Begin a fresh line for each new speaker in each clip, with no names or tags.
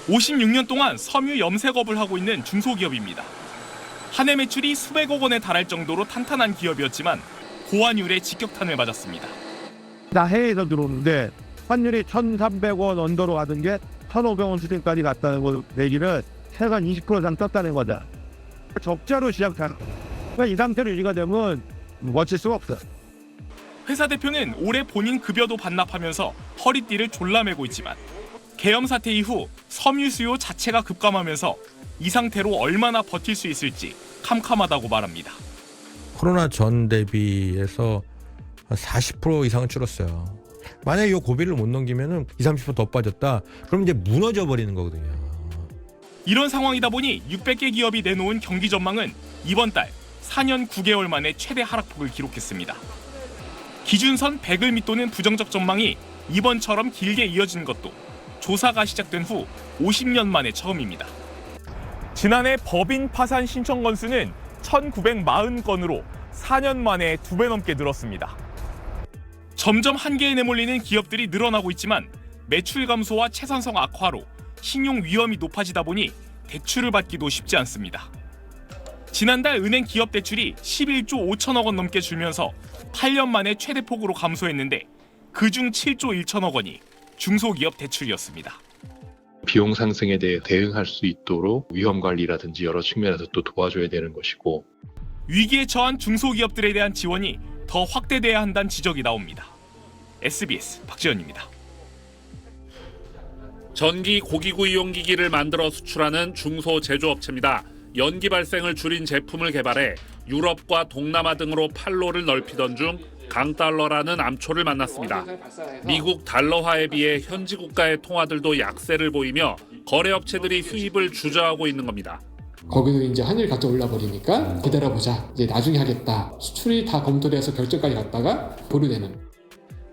56년 동안 섬유 염색업을 하고 있는 중소기업입니다. 한 해 매출이 수백억 원에 달할 정도로 탄탄한 기업이었지만 고환율에 직격탄을 맞았습니다.
나 해외에서 들어오는데 환율이 1,300원 언더로 가던 게 1,500원 수준까지 갔다는 거 얘기는 최근 20% 이상 떴다는 거다. 적자로 시작한. 그러니까 이 상태로 유지가 되면 멋질 수가 없어.
회사 대표는 올해 본인 급여도 반납하면서 허리띠를 졸라매고 있지만 계엄 사태 이후 섬유 수요 자체가 급감하면서 이 상태로 얼마나 버틸 수 있을지 캄캄하다고 말합니다.
코로나 전 대비해서 한 40% 이상은 줄었어요. 만약에 이 고비를 못 넘기면 20, 30% 더 빠졌다. 그럼 이제 무너져 버리는 거거든요.
이런 상황이다 보니 600개 기업이 내놓은 경기 전망은 이번 달 4년 9개월 만에 최대 하락폭을 기록했습니다. 기준선 100을 밑도는 부정적 전망이 이번처럼 길게 이어진 것도 조사가 시작된 후 50년 만에 처음입니다. 지난해 법인 파산 신청 건수는 1,940건으로 4년 만에 2배 넘게 늘었습니다. 점점 한계에 내몰리는 기업들이 늘어나고 있지만 매출 감소와 채선성 악화로 신용 위험이 높아지다 보니 대출을 받기도 쉽지 않습니다. 지난달 은행 기업 대출이 11조 5천억 원 넘게 줄면서 8년 만에 최대폭으로 감소했는데 그중 7조 1천억 원이 중소기업 대출이었습니다.
비용 상승에 대해 대응할 수 있도록 위험 관리라든지 여러 측면에서 또 도와줘야 되는 것이고
위기에 처한 중소기업들에 대한 지원이 더 확대돼야 한다는 지적이 나옵니다. SBS 박지현입니다.
전기 고기구이용 기기를 만들어 수출하는 중소제조업체입니다. 연기 발생을 줄인 제품을 개발해 유럽과 동남아 등으로 판로를 넓히던 중 강달러라는 암초를 만났습니다. 미국 달러화에 비해 현지 국가의 통화들도 약세를 보이며 거래업체들이 수입을 주저하고 있는 겁니다.
거기도 이제 환율이 갑자기 올라버리니까 기다려보자. 이제 나중에 하겠다. 수출이 다 검토돼서 결정까지 갔다가 보류되는.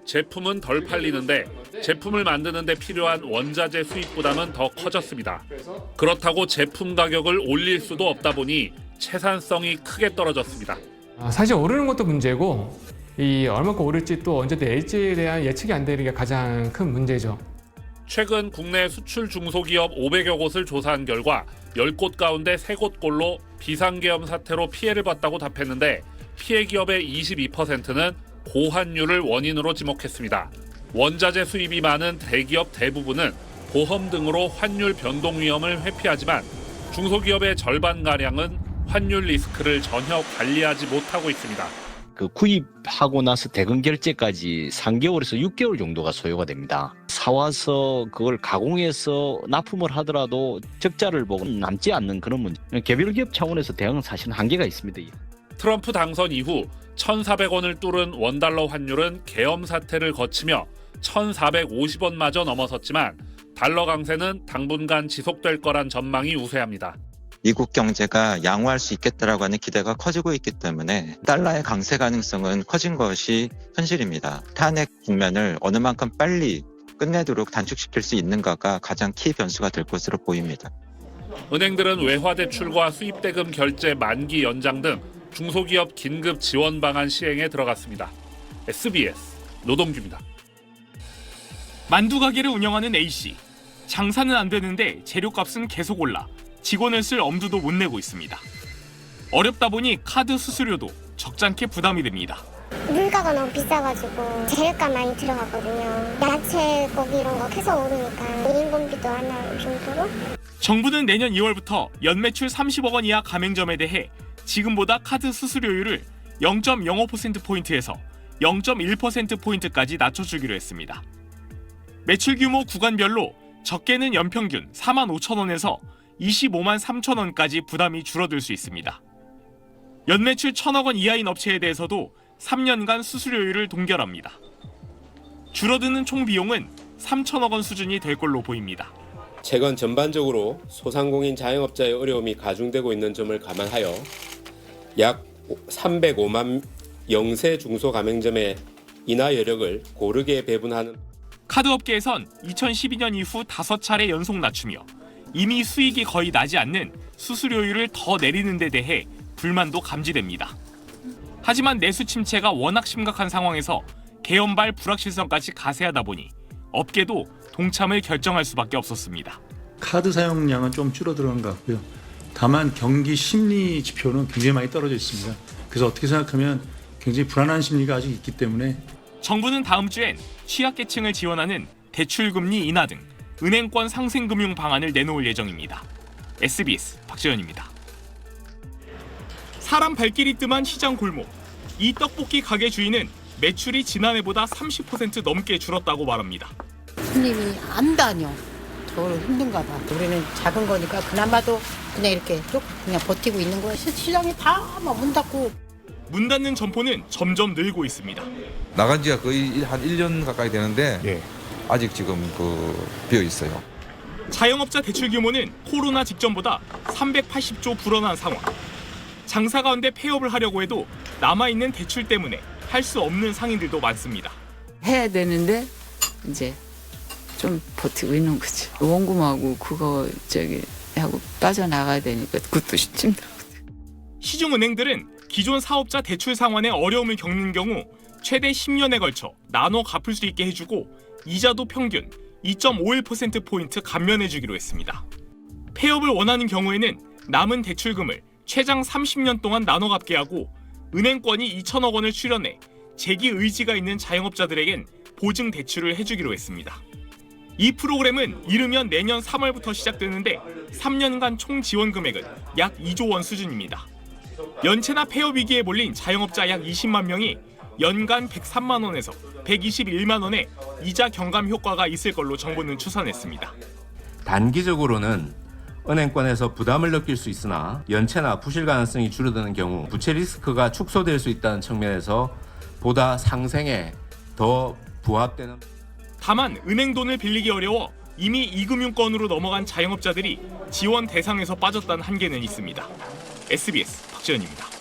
제품은 덜 팔리는데 제품을 만드는 데 필요한 원자재 수입 부담은 더 커졌습니다. 그렇다고 제품 가격을 올릴 수도 없다 보니 채산성이 크게 떨어졌습니다.
사실 오르는 것도 문제고 이 얼마큼 오를지 또 언제 내릴지에 대한 예측이 안 되는 게 가장 큰 문제죠.
최근 국내 수출 중소기업 500여 곳을 조사한 결과 10곳 가운데 3곳꼴로 비상계엄 사태로 피해를 봤다고 답했는데 피해 기업의 22%는 고환율을 원인으로 지목했습니다. 원자재 수입이 많은 대기업 대부분은 보험 등으로 환율 변동 위험을 회피하지만 중소기업의 절반가량은 환율 리스크를 전혀 관리하지 못하고 있습니다.
그 구입하고 나서 대금 결제까지 3개월에서 6개월 정도가 소요가 됩니다. 사와서 그걸 가공해서 납품을 하더라도 적자를 보고 남지 않는 그런 문제. 개별 기업 차원에서 대응은 사실은 한계가 있습니다.
트럼프 당선 이후 1,400원을 뚫은 원달러 환율은 계엄 사태를 거치며 1,450원마저 넘어섰지만 달러 강세는 당분간 지속될 거란 전망이 우세합니다.
미국 경제가 양호할 수 있겠다라고 하는 기대가 커지고 있기 때문에 달러의 강세 가능성은 커진 것이 현실입니다. 탄핵 국면을 어느 만큼 빨리 끝내도록 단축시킬 수 있는가가 가장 키 변수가 될 것으로 보입니다.
은행들은 외화대출과 수입대금 결제 만기 연장 등 중소기업 긴급 지원 방안 시행에 들어갔습니다. SBS 노동규입니다.
만두 가게를 운영하는 A씨. 장사는 안 되는데 재료값은 계속 올라 직원을 쓸 엄두도 못 내고 있습니다. 어렵다 보니 카드 수수료도 적잖게 부담이 됩니다.
물가가 너무 비싸가지고 재료값 많이 들어가거든요. 야채, 고기 이런 거 계속 오르니까 1인분비도 안 나올 정도로. 정부는 내년 2월부터 연매출 30억 원 이하 가맹점에 대해 지금보다 카드 수수료율을 0.05%포인트에서 0.1%포인트까지 낮춰주기로 했습니다. 매출 규모 구간별로 적게는 연평균 4만 5천 원에서 25만 3천 원까지 부담이 줄어들 수 있습니다. 연매출 1,000억 원 이하인 업체에 대해서도 3년간 수수료율을 동결합니다. 줄어드는 총 비용은 3천억 원 수준이 될 걸로 보입니다.
최근 전반적으로 소상공인 자영업자의 어려움이 가중되고 있는 점을 감안하여 약 305만 영세 중소가맹점의 인하 여력을 고르게 배분하는.
카드업계에선 2012년 이후 5차례 연속 낮추며 이미 수익이 거의 나지 않는 수수료율을 더 내리는 데 대해 불만도 감지됩니다. 하지만 내수 침체가 워낙 심각한 상황에서 계엄발 불확실성까지 가세하다 보니 업계도 동참을 결정할 수밖에 없었습니다.
카드 사용량은 좀 줄어드는 것 같고요. 다만 경기 심리 지표는 굉장히 많이 떨어져 있습니다. 그래서 어떻게 생각하면 굉장히 불안한 심리가 아직 있기 때문에
정부는 다음 주엔 취약계층을 지원하는 대출금리 인하 등 은행권 상생금융 방안을 내놓을 예정입니다. SBS 박재현입니다. 사람 발길이 뜸한 시장 골목. 이 떡볶이 가게 주인은 매출이 지난해보다 30% 넘게 줄었다고 말합니다.
손님이 안 다녀. 더 힘든가 봐. 우리는 작은 거니까 그나마도 그냥 이렇게 쭉 그냥 버티고 있는 거야. 시장이 다 막 문 닫고.
문 닫는 점포는 점점 늘고 있습니다.
나간 지가 거의 한 1년 가까이 되는데 아직 지금 비어 있어요.
자영업자 대출 규모는 코로나 직전보다 380조 불어난 상황. 장사 가운데 폐업을 하려고 해도 남아있는 대출 때문에 할 수 없는 상인들도 많습니다.
해야 되는데 이제 좀 버티고 있는 거지. 원금하고 그거 하고 빠져나가야 되니까 그것도 힘들어.
시중은행들은 기존 사업자 대출 상환에 어려움을 겪는 경우 최대 10년에 걸쳐 나눠 갚을 수 있게 해주고 이자도 평균 2.51%포인트 감면해주기로 했습니다. 폐업을 원하는 경우에는 남은 대출금을 최장 30년 동안 나눠 갚게 하고 은행권이 2천억 원을 출연해 재기 의지가 있는 자영업자들에겐 보증 대출을 해주기로 했습니다. 이 프로그램은 이르면 내년 3월부터 시작되는데 3년간 총 지원 금액은 약 2조 원 수준입니다. 연체나 폐업 위기에 몰린 자영업자 약 20만 명이 연간 103만 원에서 121만 원의 이자 경감 효과가 있을 걸로 정부는 추산했습니다.
단기적으로는 은행권에서 부담을 느낄 수 있으나 연체나 부실 가능성이 줄어드는 경우 부채 리스크가 축소될 수 있다는 측면에서 보다 상생에 더 부합되는.
다만 은행 돈을 빌리기 어려워 이미 이금융권으로 넘어간 자영업자들이 지원 대상에서 빠졌다는 한계는 있습니다. SBS 박지현입니다.